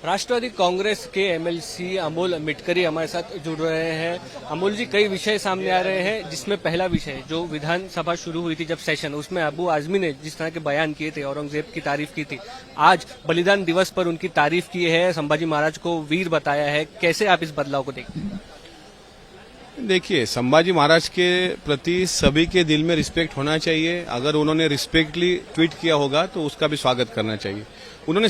राष्ट्रवादी कांग्रेस के एमएलसी अमोल मिटकरी हमारे साथ जुड़ रहे हैं। अमोल जी, कई विषय सामने आ रहे हैं, जिसमें पहला विषय जो विधानसभा शुरू हुई थी जब सेशन, उसमें अबू आजमी ने जिस तरह के बयान किए थे, औरंगजेब की तारीफ की थी, आज बलिदान दिवस पर उनकी तारीफ की है, संभाजी महाराज को वीर बताया है। कैसे आप इस बदलाव को देखते हैं? देखिए, संभाजी महाराज के प्रति सभी के दिल में रिस्पेक्ट होना चाहिए। अगर उन्होंने रिस्पेक्टली ट्वीट किया होगा तो उसका भी स्वागत करना चाहिए। उन्होंने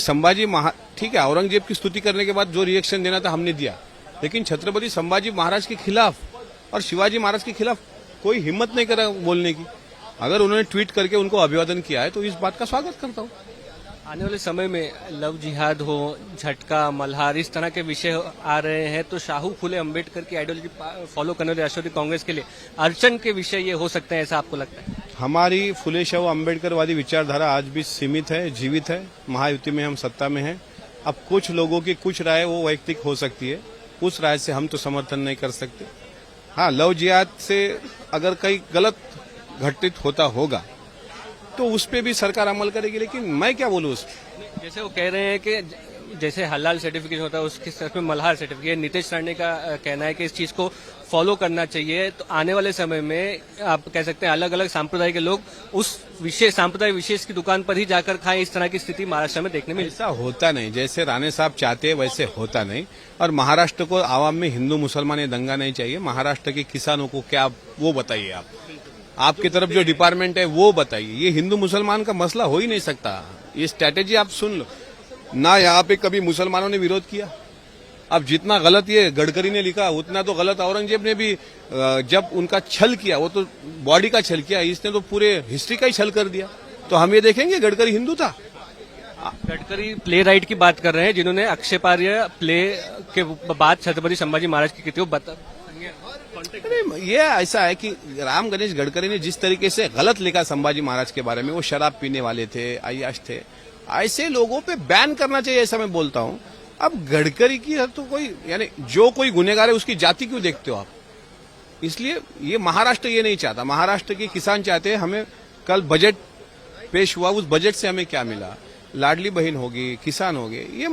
ठीक है, औरंगजेब की स्तुति करने के बाद जो रिएक्शन देना था हमने दिया, लेकिन छत्रपति संभाजी महाराज के खिलाफ और शिवाजी महाराज के खिलाफ कोई हिम्मत नहीं करा बोलने की। अगर उन्होंने ट्वीट करके उनको अभिवादन किया है तो इस बात का स्वागत करता हूँ। आने वाले समय में लव जिहाद हो, झटका, मल्हार, इस तरह के विषय आ रहे हैं, तो शाहू फुले अम्बेडकर की आइडियोलॉजी फॉलो करने वाले राष्ट्रवादी कांग्रेस के लिए अड़चन के विषय ये हो सकते हैं, ऐसा आपको लगता है? हमारी फुले शाहू अम्बेडकरवादी विचारधारा आज भी सीमित है, जीवित है। महायुति में हम सत्ता में हैं। अब कुछ लोगों की कुछ राय वो वैयक्तिक हो सकती है, उस राय से हम तो समर्थन नहीं कर सकते। हाँ, लव जिहाद से अगर कहीं गलत घटित होता होगा तो उस पे भी सरकार अमल करेगी, लेकिन मैं क्या बोलूं उस जैसे वो कह रहे हैं कि जैसे हलाल सर्टिफिकेट होता है उसके साथ में मल्हार सर्टिफिकेट, नीतीश राणे का कहना है कि इस चीज को फॉलो करना चाहिए। तो आने वाले समय में आप कह सकते हैं अलग अलग संप्रदाय के लोग उस विशेष सांप्रदाय विशेष की दुकान पर ही जाकर खाएं, इस तरह की स्थिति महाराष्ट्र में देखने में ऐसा होता नहीं। जैसे राणे साहब चाहते हैं वैसे होता नहीं। और महाराष्ट्र को आवाम में हिंदू मुसलमान ये दंगा नहीं चाहिए। महाराष्ट्र के किसानों को क्या वो बताइए, आप आपकी तरफ जो डिपार्टमेंट है वो बताइए। ये हिंदू मुसलमान का मसला हो ही नहीं सकता। ये स्ट्रैटेजी आप सुन लो ना, यहाँ पे कभी मुसलमानों ने विरोध किया। अब जितना गलत ये गडकरी ने लिखा उतना तो गलत औरंगजेब ने भी जब उनका छल किया, वो तो बॉडी का छल किया, इसने तो पूरे हिस्ट्री का ही छल कर दिया। तो हम ये देखेंगे गडकरी हिंदू था। गडकरी प्ले राइट की बात कर रहे हैं, जिन्होंने आक्षेपार्ह प्ले के बाद छत्रपति संभाजी महाराज की कृतियों बता। ये ऐसा है कि राम गणेश गडकरी ने जिस तरीके से गलत लिखा संभाजी महाराज के बारे में, वो शराब पीने वाले थे, अय्याश थे, ऐसे लोगों पे बैन करना चाहिए, ऐसा मैं बोलता हूँ। अब गडकरी की तो कोई यानी जो कोई गुनहगार है उसकी जाति क्यों देखते हो आप? इसलिए ये महाराष्ट्र ये नहीं चाहता। महाराष्ट्र के किसान चाहते हैं हमें, कल बजट पेश हुआ, उस बजट से हमें क्या मिला, लाडली बहन होगी, किसान होंगे, ये